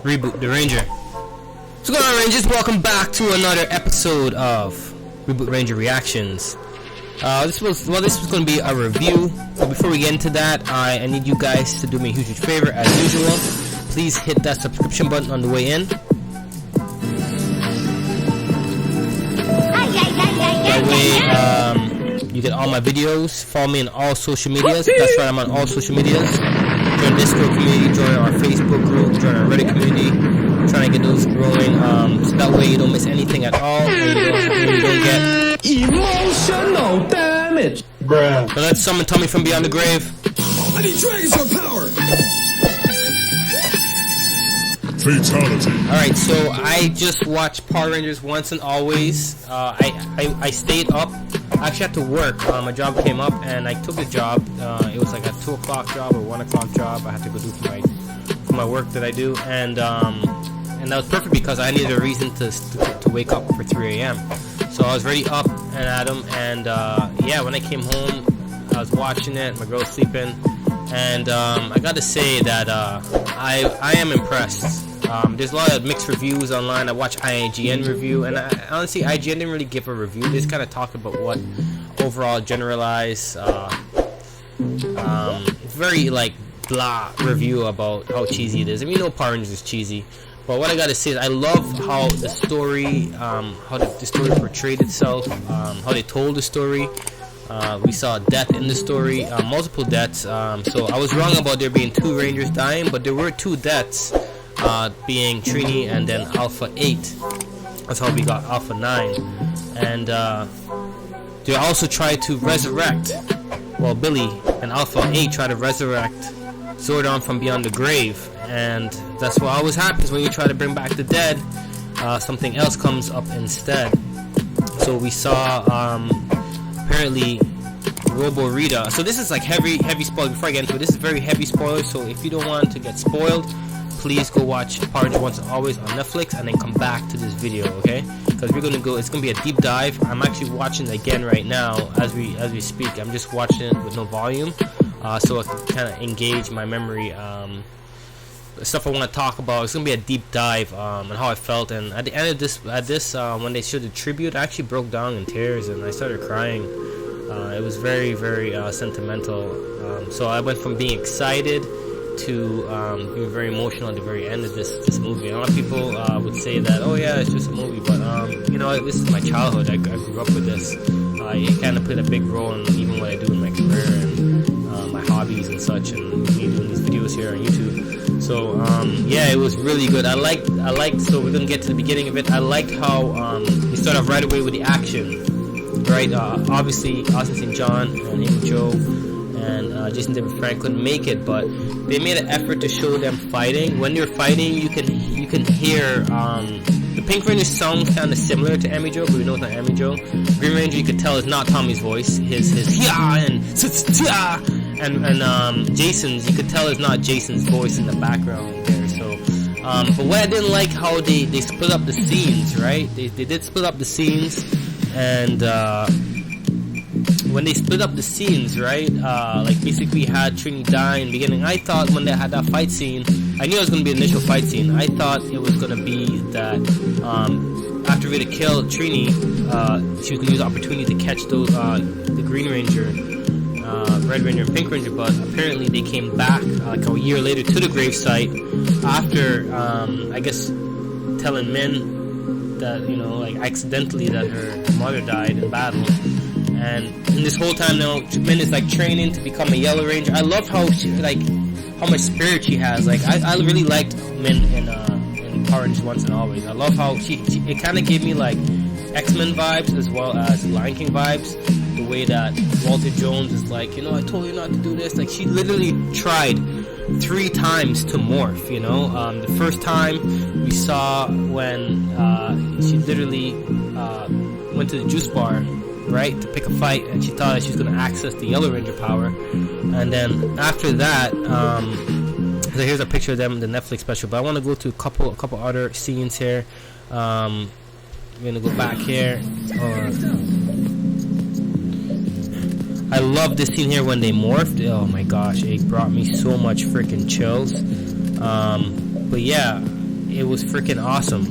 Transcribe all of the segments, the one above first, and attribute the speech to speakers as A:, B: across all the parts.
A: Reboot the Ranger. What's going on, Rangers? Welcome back to another episode of Reboot Ranger Reactions. This was going to be a review, but before we get into that, I need you guys to do me a huge favor as usual. Please hit that subscription button on the way in. That way, you get all my videos. Follow me on all social medias. That's right, I'm on all social medias. Join Discord community, join our Facebook group, join our Reddit community. I'm trying to get those growing, so that way you don't miss anything at all, and you don't get emotional damage. Bruh. So let's summon Tommy from beyond the grave.
B: I need Dragon Sword power.
C: Fatality.
A: Alright, so I just watched Power Rangers Once and Always. I stayed up. I actually had to work. My job came up and I took the job. It was like a 2 o'clock job or 1 o'clock job I had to go do for my work that I do, and that was perfect because I needed a reason to wake up for 3 a.m. So I was already up and at 'em, and yeah, when I came home I was watching it, my girl's sleeping, and I gotta say that I am impressed. There's a lot of mixed reviews online. I watched IGN review, and honestly, IGN didn't really give a review. They just kind of talked about what overall generalized, very like blah review about how cheesy it is. I mean, no, Power Rangers is cheesy, but what I gotta say is I love how the story, how the story portrayed itself, how they told the story. We saw death in the story, multiple deaths. So I was wrong about there being 2 Rangers dying, but there were 2 deaths. Being Trini and then Alpha 8. That's how we got Alpha 9. And they also tried to resurrect, well, Billy and Alpha 8 tried to resurrect Zordon from beyond the grave, and that's what always happens when you try to bring back the dead. Something else comes up instead. So we saw apparently Robo Rita. So this is like heavy spoiler. Before I get into it, this is very heavy spoiler, so if you don't want to get spoiled, please go watch Power Rangers Once and Always on Netflix and then come back to this video, okay? Because we're gonna go. It's gonna be a deep dive. I'm actually watching it again right now as we speak. I'm just watching it with no volume, so I can kind of engage my memory. The stuff I want to talk about. It's gonna be a deep dive on how I felt. And at the end of this, when they showed the tribute, I actually broke down in tears and I started crying. It was very, very sentimental. So I went from being excited to being very emotional at the very end of this movie. A lot of people would say that, oh yeah, it's just a movie, but you know, this is my childhood. I grew up with this. It kind of played a big role in even what I do in my career and my hobbies and such, and me doing these videos here on YouTube. So yeah, it was really good. I liked. So we're gonna get to the beginning of it. I liked how we start off right away with the action. Right, obviously Austin St. John and Amy Jo and Jason David Frank couldn't make it, but they made an effort to show them fighting. When they're fighting, you can hear the Pink Ranger sounds kind of similar to Amy Jo, but we know it's not Amy Jo. Green Ranger, you could tell is not Tommy's voice. His yeah and Jason's, you could tell is not Jason's voice in the background there. So, but what I didn't like how they split up the scenes, right? They did split up the scenes, and when they split up the scenes, right, like basically had Trini die in the beginning. I thought when they had that fight scene, I knew it was going to be an initial fight scene. I thought it was going to be that after Rita killed Trini, she was going to use the opportunity to catch those, the Green Ranger, Red Ranger, and Pink Ranger, but apparently they came back like a year later to the gravesite after, I guess, telling Min that, you know, like accidentally that her mother died in battle. And in this whole time now, Min is like training to become a Yellow Ranger. I love how she, like, how much spirit she has. Like, I really liked Min in Power Rangers Once and Always. I love how she it kind of gave me like X-Men vibes as well as Lion King vibes. The way that Walter Jones is like, you know, I told you not to do this. Like, she literally tried 3 times to morph, you know. The first time we saw when she literally went to the juice bar, right, to pick a fight, and she thought that she was going to access the Yellow Ranger power. And then after that, so here's a picture of them in the Netflix special, but I want to go to a couple other scenes here. We're going to go back here. I love this scene here when they morphed. Oh my gosh, it brought me so much freaking chills. But yeah, it was freaking awesome.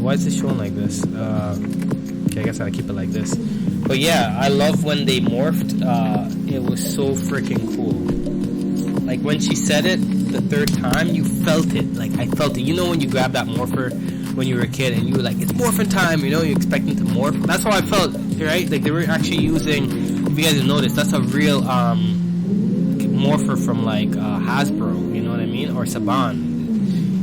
A: Why is this showing like this? Okay, I guess I gotta keep it like this. But yeah, I love when they morphed. It was so freaking cool. Like when she said it the third time, you felt it. Like I felt it. You know when you grab that morpher when you were a kid and you were like, it's morphin' time. You know, you're expecting to morph. That's how I felt, right? Like they were actually using. If you guys have noticed, that's a real morpher from like Hasbro. You know what I mean? Or Saban.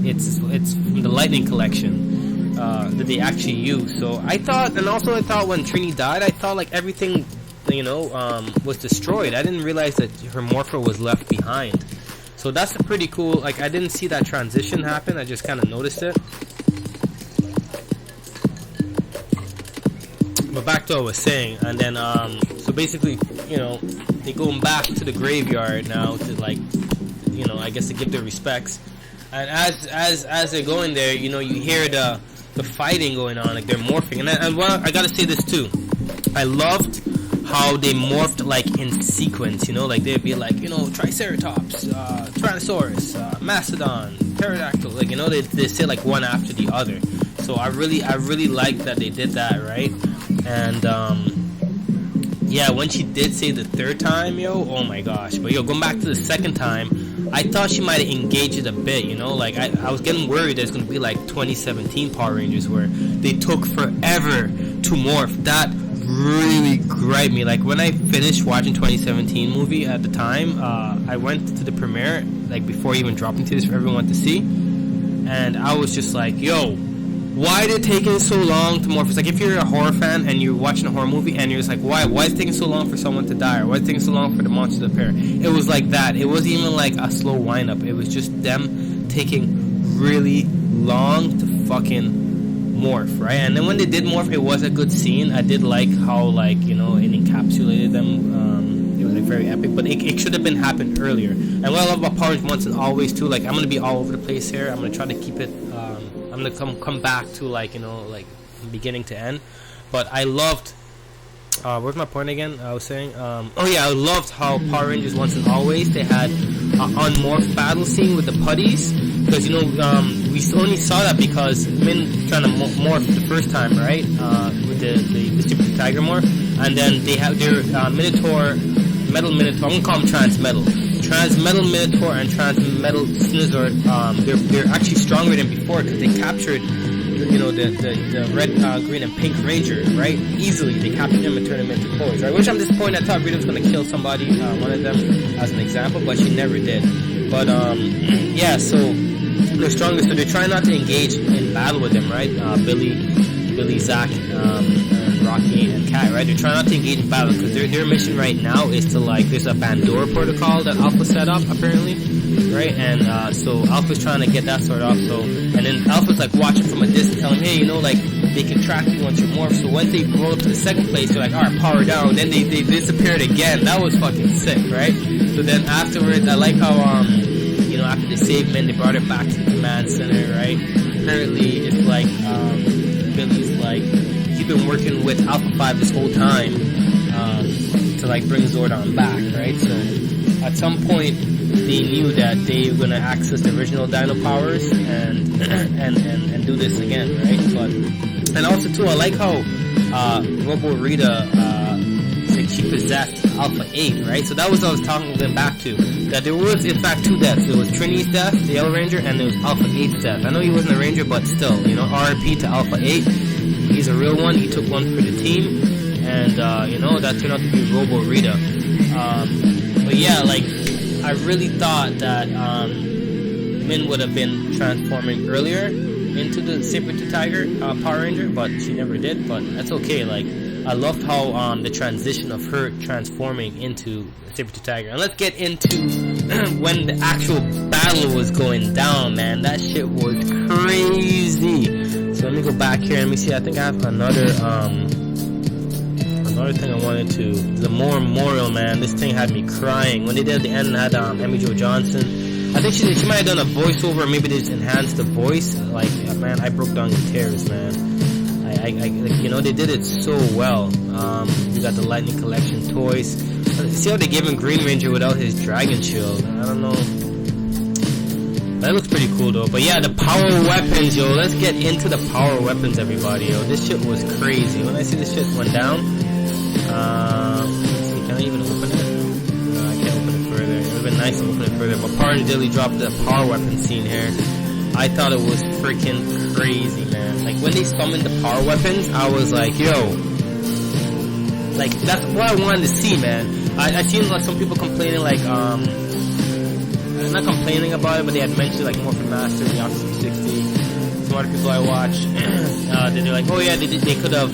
A: It's from the Lightning collection that they actually use. So I thought, and also I thought when Trini died, I thought like everything, you know, was destroyed. I didn't realize that her morpher was left behind. So that's a pretty cool. Like I didn't see that transition happen. I just kind of noticed it. But back to what I was saying, and then so basically, you know, they going back to the graveyard now to like, you know, I guess to give their respects. And as they're going there, you know, you hear the fighting going on, like they're morphing. And well, I gotta say this too. I loved how they morphed like in sequence. You know, like they'd be like, you know, Triceratops, Tyrannosaurus, Mastodon, Pterodactyl. Like, you know, they say like one after the other. So I really liked that they did that, right? And yeah, when she did say the third time, yo, oh my gosh. But yo, going back to the second time, I thought she might have engaged it a bit, you know, like I was getting worried there's going to be like 2017 Power Rangers where they took forever to morph. That really griped me. Like when I finished watching 2017 movie at the time, I went to the premiere, like before even dropping to this for everyone to see, and I was just like, yo, why did it take so long to morph? It's like if you're a horror fan and you're watching a horror movie and you're just like, why is it taking so long for someone to die, or why is it taking so long for the monsters to appear? It was like that. It wasn't even like a slow wind up. It was just them taking really long to fucking morph, right? And then when they did morph, it was a good scene. I did like how, like, you know, it encapsulated them. It was like very epic, but it should have been happened earlier. And what I love about Power Rangers Once and Always too, like I'm gonna be all over the place here. I'm gonna try to keep it. I'm gonna come back to, like, you know, like from beginning to end. But I loved. Where's my point again? I was saying. Oh yeah, I loved how Power Rangers Once and Always they had an unmorphed battle scene with the putties, because, you know, we only saw that because Min trying to morph the first time, right? With the stupid tiger morph, and then they have their Minotaur, Metal Minotaur. I'm gonna call them Transmetal. Transmetal Minotaur and Transmetal Snizord, they're actually stronger than before because they captured, you know, the red, green, and pink Ranger, right? Easily, they captured them and turned them into toys, right? Which I'm disappointed. I thought Rita was gonna kill somebody, one of them, as an example, but she never did. But yeah, so they're stronger, so they're trying not to engage in battle with them, right? Billy, Zach, and Rocky and Kat, right? They're trying not to engage in battle because their mission right now is to, like, there's a Bandora protocol that Alpha set up apparently, right? And so Alpha's trying to get that sorted off. So, and then Alpha's like watching from a distance, telling him, hey, you know, like they can track you once you're morphed. So once they roll up to the second place, they're like, all right, power down. Then they disappeared again. That was fucking sick, right? So then afterwards, I like how you know, after they saved Min, they brought her back to the command center, right? Apparently, it's like Billy's like, he's been working with Alpha 5 this whole time to, like, bring Zordon back, right? So at some point they knew that they were gonna access the original Dino powers and do this again, right? But, and also too, I like how Robo Rita like she possessed Alpha 8, right? So that was what I was talking them back to. That there was in fact two deaths. There was Trinity's death, the Yellow Ranger, and there was Alpha 8's death. I know he wasn't a Ranger, but still, you know, RIP to Alpha 8. He's a real one. He took one for the team, and you know, that turned out to be Robo Rita. But yeah, like I really thought that Min would have been transforming earlier into the Saber-Tooth Tiger Power Ranger, but she never did. But that's okay. Like I loved how the transition of her transforming into Saber-Tooth Tiger. And let's get into when the actual battle was going down, man. That shit was crazy. So let me go back here and let me see. I think I have another thing I wanted to. The More Memorial, man. This thing had me crying. When they did at the end, had Amy Jo Johnson. I think she might have done a voiceover, or maybe they just enhanced the voice. Like, man, I broke down in tears, man. I like, you know, they did it so well. You got the Lightning Collection toys. See how they gave him Green Ranger without his dragon shield. I don't know. That looks pretty cool though. But yeah, the power weapons, yo. Let's get into the power weapons, everybody, yo. This shit was crazy. When I see this shit went down, let's see, can I even open it? No, I can't open it further. It would've been nice to open it further. But Parn Dilly dropped the power weapon scene here. I thought it was freaking crazy, man. Like when they summoned the power weapons, I was like, yo. Like that's what I wanted to see, man. I seen like some people complaining, like not complaining about it, but they had mentioned like Morphin Master, the Yakuza 360. Some other people I watch, they're like, oh yeah, they could have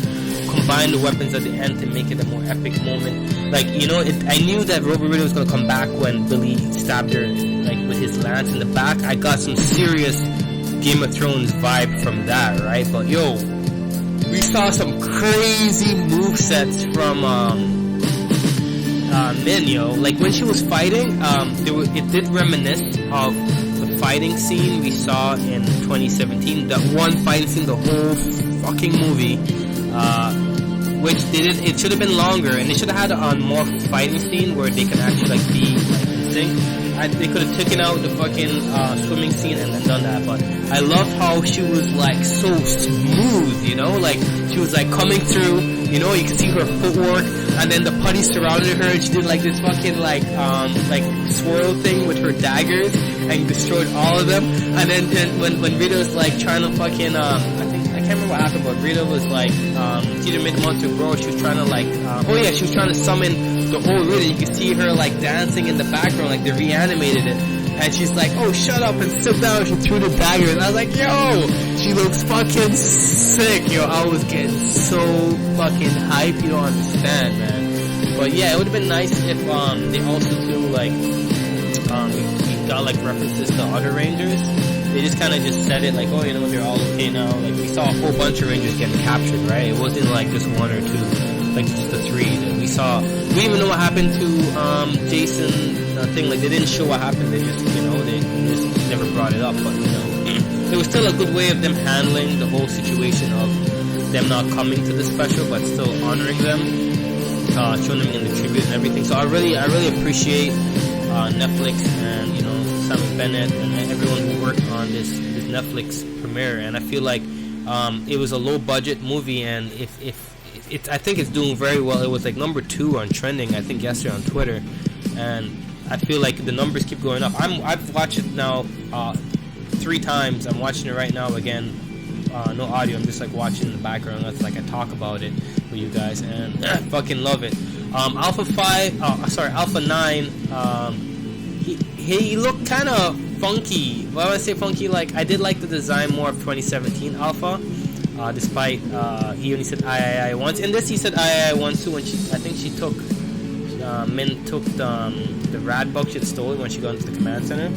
A: combined the weapons at the end to make it a more epic moment. Like, you know, I knew that Robert Riddle was gonna come back when Billy stabbed her like with his lance in the back. I got some serious Game of Thrones vibe from that, right? But yo, we saw some crazy movesets from Min, yo. Like when she was fighting, it did reminisce of the fighting scene we saw in 2017. That one fighting scene, the whole fucking movie, which it should have been longer, and they should have had a more fighting scene where they can actually like be like in sync. They could have taken out the fucking swimming scene and then done that, but I loved how she was like so smooth, you know, like she was like coming through, you know, you can see her footwork, and then the putty surrounded her, and she did like this fucking like swirl thing with her daggers and destroyed all of them. And then when Rita was like trying to fucking I can't remember what happened, but Rita was like she didn't make the monster grow. She was trying to like she was trying to summon the old Rita. You could see her like dancing in the background, like they reanimated it. And she's like, oh, shut up and sit down. She threw the dagger. And I was like, yo, she looks fucking sick, yo. I was getting so fucking hype. You don't understand, man. But yeah, it would have been nice if they also do like we got like references to other Rangers. They just kind of just said it like, oh, you know, they're all okay now. Like we saw a whole bunch of Rangers getting captured, right? It wasn't like just one or two, like just the three that we saw. We didn't even know what happened to Jason thing. Like they didn't show what happened. They just, you know, they just never brought it up. But you know, it was still a good way of them handling the whole situation of them not coming to the special, but still honoring them, showing them in the tribute and everything. So I really appreciate Netflix and, you know, Simon Bennett and everyone who worked on this Netflix premiere. And I feel like it was a low budget movie, and I think it's doing very well. It was like number 2 on trending, I think, yesterday on Twitter, and I feel like the numbers keep going up. I've watched it now 3 times. I'm watching it right now again. No audio. I'm just like watching in the background. That's like I talk about it with you guys, and I fucking love it. Alpha 9. He looked kind of funky. Why would I say funky? Like I did like the design more of 2017 Alpha. Despite he only said I once. In this he said I once too. When I think she took Min took the rad bug she had stolen when she got into the command center.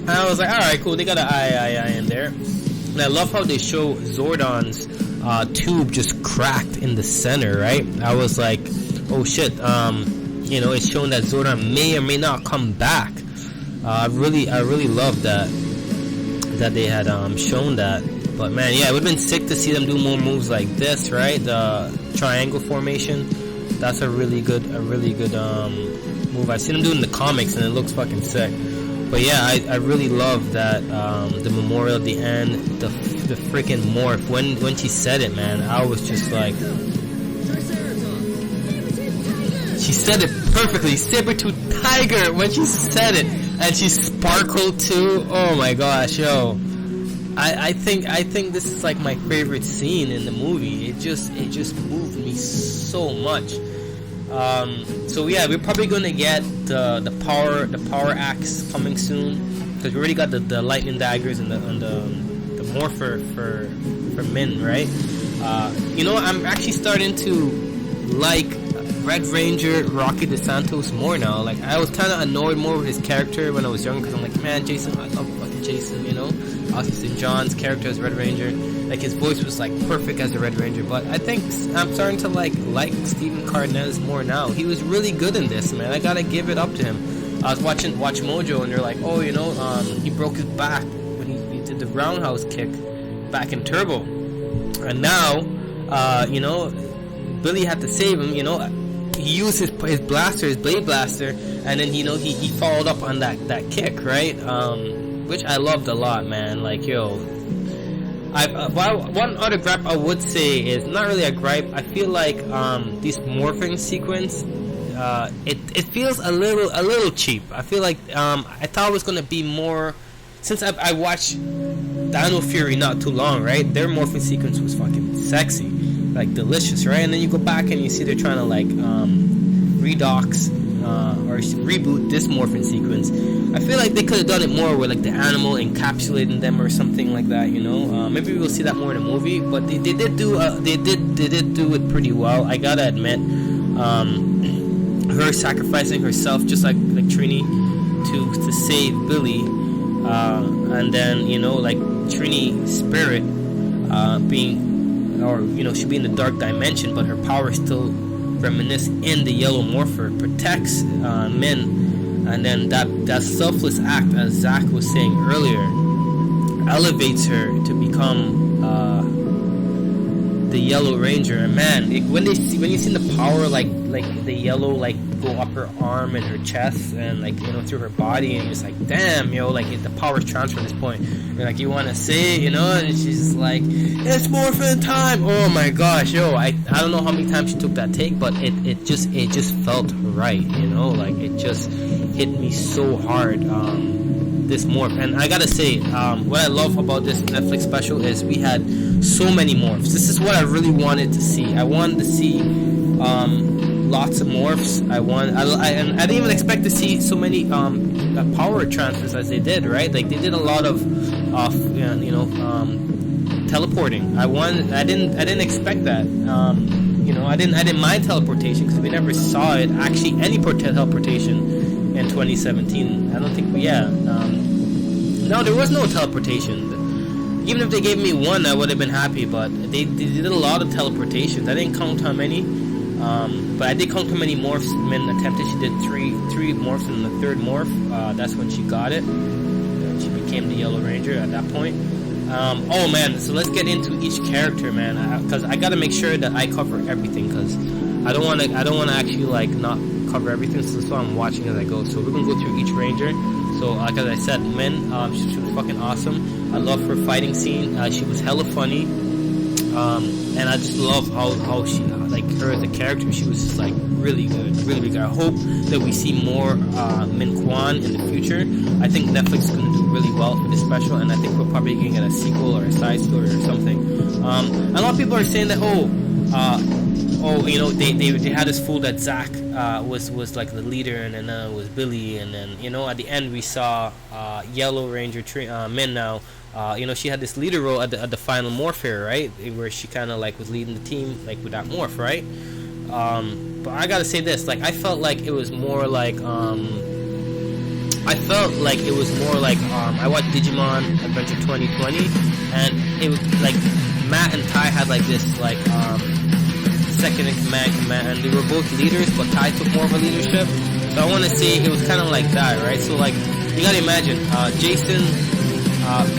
A: And I was like, alright, cool, they got an I in there. And I love how they show Zordon's tube just cracked in the center, right? I was like, oh shit, you know, it's showing that Zordon may or may not come back. I really love that they had shown that. But man, yeah, it would have been sick to see them do more moves like this, right? The triangle formation. That's a really good move. I've seen them do it in the comics and it looks fucking sick. But yeah, I really love that the memorial at the end, the freaking morph. When she said it, man, I was just like, she said it perfectly. Saber-tooth tiger when she said it, and she sparkled too. Oh my gosh, yo. I think this is like my favorite scene in the movie. It just moved me so much. So yeah, we're probably gonna get the power axe coming soon, because we already got the lightning daggers and the morpher for Min, right? You know, I'm actually starting to like Red Ranger Rocky DeSantos more now. Like I was kind of annoyed more with his character when I was young, because I'm like, man, Jason, I love fucking Jason, you know. Austin John's character as Red Ranger, like his voice was like perfect as a Red Ranger. But I think I'm starting to like Stephen Cardenas more now. He was really good in this, man. I gotta give it up to him. I was watching Watch Mojo, and they're like, oh, you know, he broke his back when he did the roundhouse kick back in Turbo, and now, you know, Billy had to save him. You know, he used his blaster, his blade blaster, and then he followed up on that kick, right? Which I loved a lot, man. Like, yo, one other gripe I would say is not really a gripe. I feel like this morphing sequence, it feels a little cheap. I feel like I thought it was gonna be more. Since I watched Dino Fury not too long, right? Their morphing sequence was fucking sexy, like delicious, right? And then you go back and you see they're trying to like redox or reboot this morphing sequence. I feel like they could have done it more with like the animal encapsulating them or something like that, you know. Maybe we'll see that more in the movie, but they did do it pretty well. I gotta admit, her sacrificing herself just like Trini to save Billy, and then like Trini's spirit being, or she'd be in the dark dimension, but her power still reminisce in the yellow morpher, protects men, and then that selfless act, as Zach was saying earlier, elevates her to become the Yellow Ranger. And man, when you see the power like the yellow like go up her arm and her chest and like through her body, and you're just like, damn, like the power's transfer at this point. You're like, you want to say it, and she's like, it's morphin' time. Oh my gosh, I don't know how many times she took that take, but it just felt right, like it just hit me so hard. This morph, and I gotta say, what I love about this Netflix special is we had so many morphs. This is what I really wanted to see. I wanted to see lots of morphs. I didn't even expect to see so many power transfers as they did, right? Like they did a lot of teleporting. I didn't expect that. I didn't mind teleportation because we never saw it actually any teleportation in 2017. I don't think no, there was no teleportation. Even if they gave me one, I would have been happy, but they did a lot of teleportations. I didn't count how many, but I did count how many morphs Min attempted. She did three morphs, and the third morph, that's when she got it. She became the Yellow Ranger at that point. Oh man, so let's get into each character, man, because I gotta make sure that I cover everything, because I don't want to actually like not cover everything, so that's why I'm watching as I go. So we're gonna go through each ranger. So like as I said, Min, she was fucking awesome. I love her fighting scene. She was hella funny, and I just love how she like her as a character. She was just like really good. I hope that we see more Min Kwan in the future. I think Netflix is gonna do really well for this special, and I think we're probably gonna get a sequel or a side story or something. A lot of people are saying that they had us fooled that Zach was like the leader, and then it was Billy, and then at the end we saw Yellow Ranger Min now. She had this leader role at the final morph here, right, where she kind of like was leading the team like with that morph, right? But I gotta say this, like I felt like it was more like I watched Digimon Adventure 2020, and it was like Matt and Ty had like this like second in command, and they were both leaders, but Ty took more of a leadership. So I want to say it was kind of like that, right? So like you gotta imagine Jason,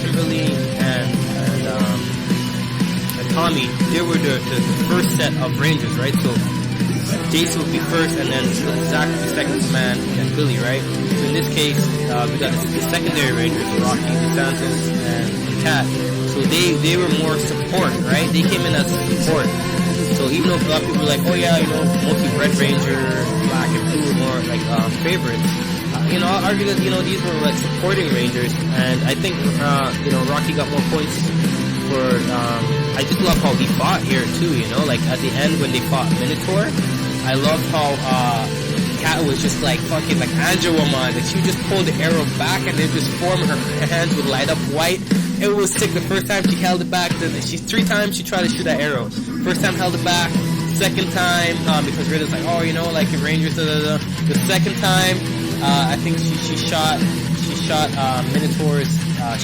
A: Kimberly, and Tommy, they were the first set of Rangers, right? So Jason would be first, and then Zach would be second in command, and then Billy, right? So in this case, we got the secondary Rangers, Rocky, DeSantis, and Kat. So they were more support, right? They came in as support. So even though a lot of people were like, oh yeah, mostly Red Ranger, Black and Blue were more like favorites, I'll argue that these were like supporting Rangers, and I think Rocky got more points for. I just love how he fought here too. Like at the end when they fought Minotaur, I love how Kat was just like fucking like Angelwoman, like she would just pull the arrow back and then just form her hands would light up white. It was sick. The first time she held it back, three times she tried to shoot that arrow. First time held it back. Second time, because Ridder's like, like the Rangers, The second time, I think she shot Minotaur's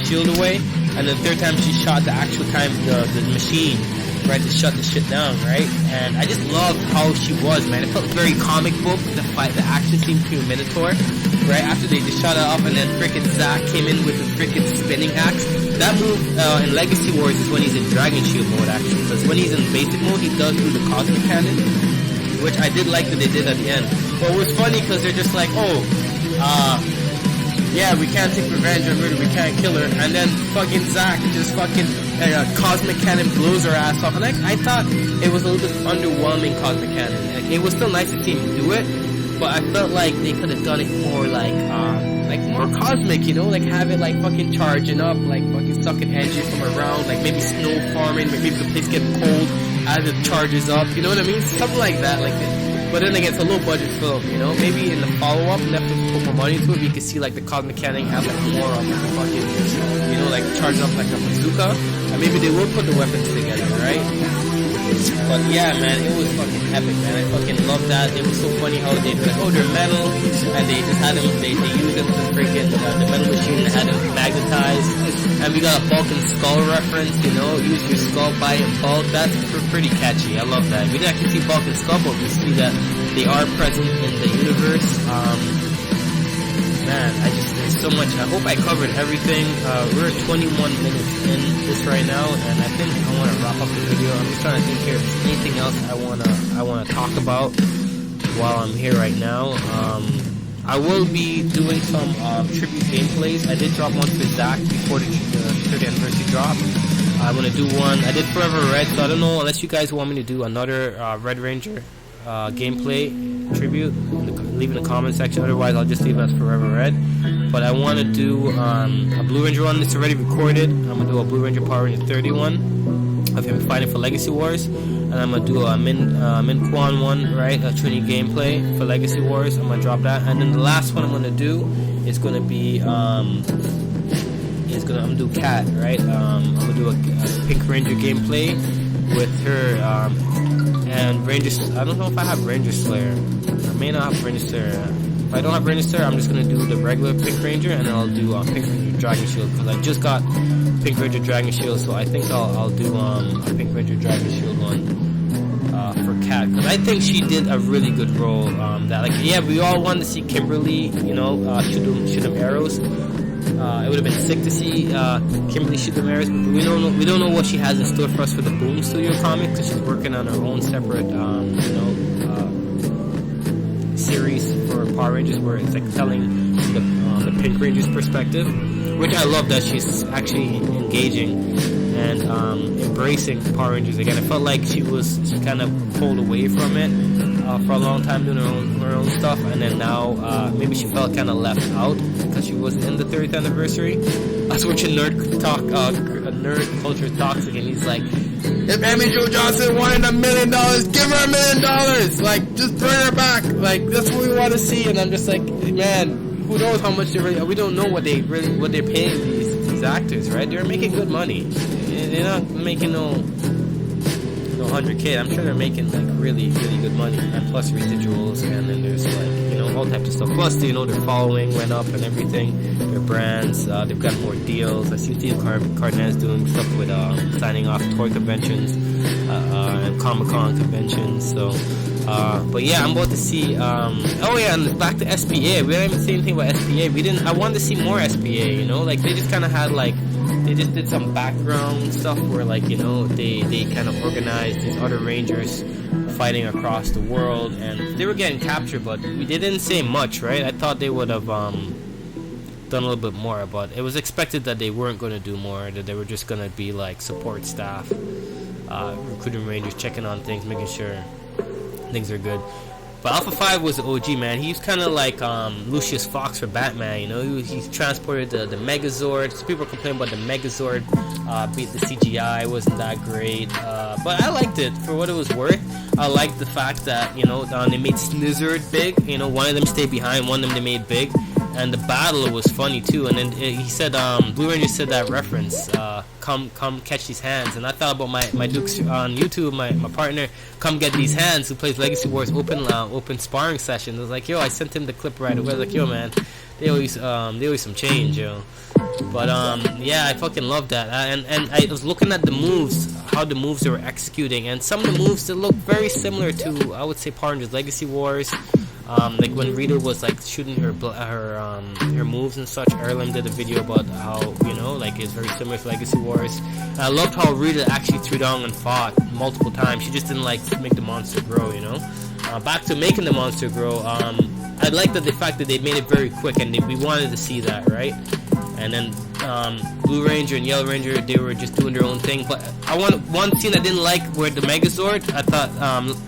A: shield away, and the third time she shot the actual time the machine, right, to shut the shit down, right? And I just loved how she was, man. It felt very comic book, the action scene between Minotaur, right? After they just shot it off, and then frickin' Zack came in with the frickin' spinning axe. That move in Legacy Wars is when he's in Dragon Shield mode, actually, because when he's in basic mode, he does do the Cosmic Cannon, which I did like that they did at the end. But it was funny because they're just like, oh, yeah, we can't take revenge on her, we can't kill her, and then fucking Zack just fucking cosmic cannon blows her ass off, and I thought it was a little bit underwhelming cosmic cannon. Like, it was still nice to see him do it, but I felt like they could have done it more like more cosmic, you know, like have it like fucking charging up, like fucking sucking energy from around, like maybe snow farming, maybe the place get cold as it charges up, you know what I mean? Something like that, like this. But then again, it's a low budget film, you know? Maybe in the follow-up, Netflix put more money into it, we could see like the cosmic cannon have like more of like a fucking, you know, like charging up like a bazooka, and maybe they will put the weapons together, right? But yeah, man, it was fucking epic, man. I fucking loved that. It was so funny how they were like, oh, they're metal, and they just had them, they used them to freaking, the metal machine, and had them magnetized. And we got a Vulcan skull reference, you know, use your skull, buy it bulk. That's pretty catchy. I love that. We didn't actually see Vulcan skull, but we see that they are present in the universe. Man, there's so much. I hope I covered everything. We're 21 minutes in this right now, and I think I want to wrap up the video. I'm just trying to think here if there's anything else I wanna talk about while I'm here right now. I will be doing some tribute gameplays. I did drop one for Zack before the 30th anniversary drop. I'm gonna do one. I did Forever Red, so I don't know unless you guys want me to do another Red Ranger gameplay tribute. Leave in the comment section. Otherwise, I'll just leave it as Forever Red. But I want to do a Blue Ranger one. It's already recorded. I'm gonna do a Blue Ranger Power Ranger 31 of him fighting for Legacy Wars, and I'm gonna do a Min Quan one, right? A Trinity gameplay for Legacy Wars. I'm gonna drop that, and then the last one I'm gonna do is gonna be I'm gonna do Cat, right? I'm gonna do a Pink Ranger gameplay with her and Ranger. I don't know if I have Ranger Slayer. I may not have Ranger Slayer. If I don't have Ranger Slayer, I'm just gonna do the regular Pink Ranger, and then I'll do Pink Ranger Dragon Shield, because I just got Pink Ranger Dragon Shield, so I think I'll do a Pink Ranger Dragon Shield one for Cat, because I think she did a really good role. That, like, yeah, we all wanted to see Kimberly, you know, shoot them arrows. It would have been sick to see Kimberly shoot them arrows, but we don't know what she has in store for us for the Boom Studio comic, because she's working on her own separate, series for Power Rangers, where it's like telling the Pink Ranger's perspective, which I love that she's actually engaging and embracing Power Rangers again. I felt like she kind of pulled away from it for a long time, doing her own stuff, and then now maybe she felt kind of left out because she wasn't in the 30th anniversary. I was watching Nerd Culture Talks again. He's like, if Amy Jo Johnson wanted $1 million, give her $1 million. Like, just bring her back. Like, that's what we want to see. And I'm just like, man, who knows how much we don't know what they're paying these actors, right? They're making good money. They're not making no 100K. I'm sure they're making like really, really good money, and plus residuals, and then there's like, you know, all types of stuff. Plus, you know, their following went up and everything. Their brands, they've got more deals. I see Steve Cardenas doing stuff with signing off toy conventions and Comic-Con conventions. So, but yeah, I'm about to see. Oh yeah, and back to SPA. We didn't even say anything about SPA. I wanted to see more SPA. You know, like they just kind of had like. They just did some background stuff where, like, you know, they kind of organized these other Rangers fighting across the world, and they were getting captured, but they didn't say much, right? I thought they would have done a little bit more, but it was expected that they weren't going to do more, that they were just going to be like support staff, recruiting Rangers, checking on things, making sure things are good. But Alpha 5 was the OG, man. He was kind of like Lucius Fox for Batman, you know. He transported the Megazord. So people were complaining about the Megazord beat the CGI, wasn't that great. But I liked it for what it was worth. I liked the fact that, you know, they made Snizzard big. You know, one of them stayed behind, one of them they made big. And the battle was funny too. And then he said, Blue Ranger said that reference, come catch these hands. And I thought about my Dukes on YouTube, my partner, come get these hands, who plays Legacy Wars open sparring session. I was like, yo, I sent him the clip right away. I was like, yo, man, they always some change, yo. But yeah, I fucking love that. And I was looking at the moves, how the moves they were executing, and some of the moves that look very similar to, I would say, Power Rangers Legacy Wars. Like when Rita was like shooting her moves and such. Erlen did a video about how, you know, like it's very similar to Legacy Wars. And I loved how Rita actually threw down and fought multiple times. She just didn't like make the monster grow, you know. back to making the monster grow. I like the fact that they made it very quick, and we wanted to see that, right? And then Blue Ranger and Yellow Ranger, they were just doing their own thing. But one scene I didn't like where the Megazord. I thought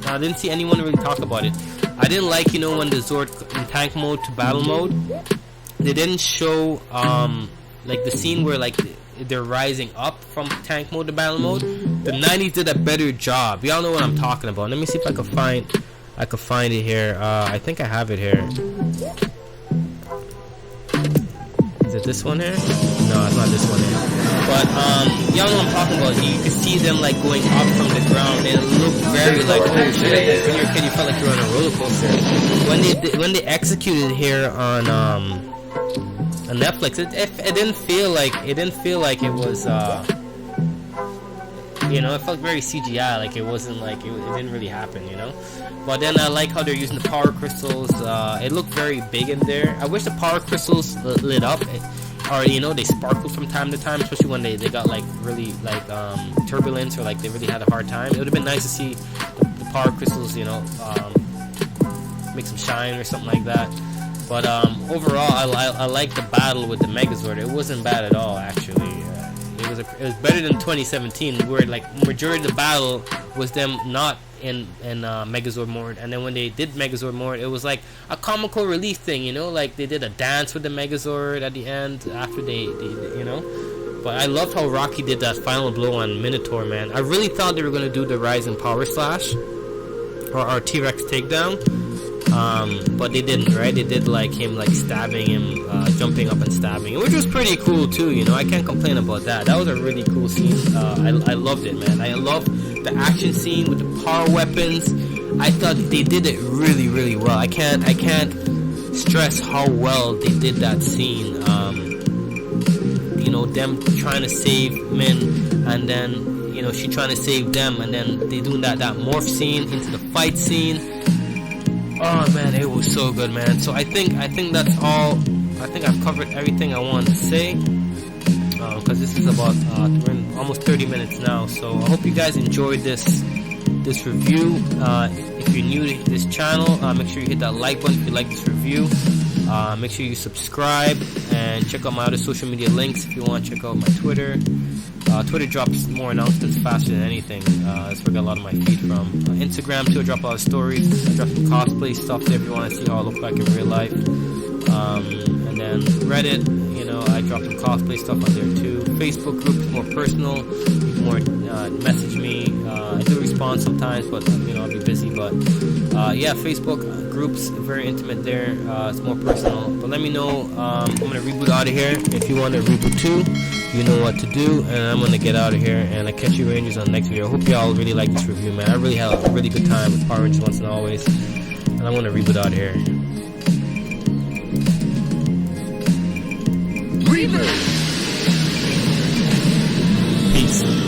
A: I didn't see anyone really talk about it. I didn't like, you know, when the Zord in tank mode to battle mode, they didn't show like the scene where like they're rising up from tank mode to battle mode. The 90s did a better job. Y'all know what I'm talking about. Let me see if I can find it here. I think I have it here. Is it this one here? No, it's not this one here. But y'all know what I'm talking about. You can see them like going up from the ground, and it looked very like, oh shit. When you're a kid, you felt like you were on a roller coaster. When they executed here on Netflix, it didn't feel like it was you know, it felt very CGI, like it wasn't like it didn't really happen, you know. But then I like how they're using the power crystals. It looked very big in there. I wish the power crystals lit up, or you know, they sparkled from time to time, especially when they got like really like turbulence, or like they really had a hard time. It would have been nice to see the power crystals, you know, make some shine or something like that. But overall, I like the battle with the Megazord. It wasn't bad at all, actually. It was better than 2017, where like majority of the battle was them not in Megazord mode, and then when they did Megazord mode, it was like a comical relief thing, you know, like they did a dance with the Megazord at the end after they you know. But I loved how Rocky did that final blow on Minotaur, man. I really thought they were gonna do the Rising Power Slash or T-Rex takedown. But they didn't, right? They did like him like stabbing him, jumping up and stabbing him, which was pretty cool too, you know. I can't complain about that. That was a really cool scene. I loved it, man. I loved the action scene with the power weapons. I thought they did it really, really well. I can't stress how well they did that scene. You know, them trying to save Min, and then, you know, she trying to save them, and then they doing that morph scene into the fight scene. Oh man, it was so good, man. So I think that's all. I think I've covered everything I wanted to say, because this is about we're in almost 30 minutes now. So I hope you guys enjoyed this review. If you're new to this channel, make sure you hit that like button if you like this review. Make sure you subscribe and check out my other social media links if you want to check out my Twitter. Twitter drops more announcements faster than anything. That's where I got a lot of my feed from. Instagram too, I drop a lot of stories. I drop some cosplay stuff there if you want to see how I look like in real life. And then Reddit, you know, I drop some cosplay stuff on there too. Facebook groups, more personal. You can more message me. I do respond sometimes, but you know, I'll be busy. But yeah, Facebook groups, very intimate there. It's more personal. But let me know. I'm gonna reboot out of here. If you want to reboot too, you know what to do. And I'm gonna get out of here. And I catch you Rangers on the next video. I hope y'all really like this review, man. I really had a really good time with Power Rangers once and always. And I'm gonna reboot out of here. Peace.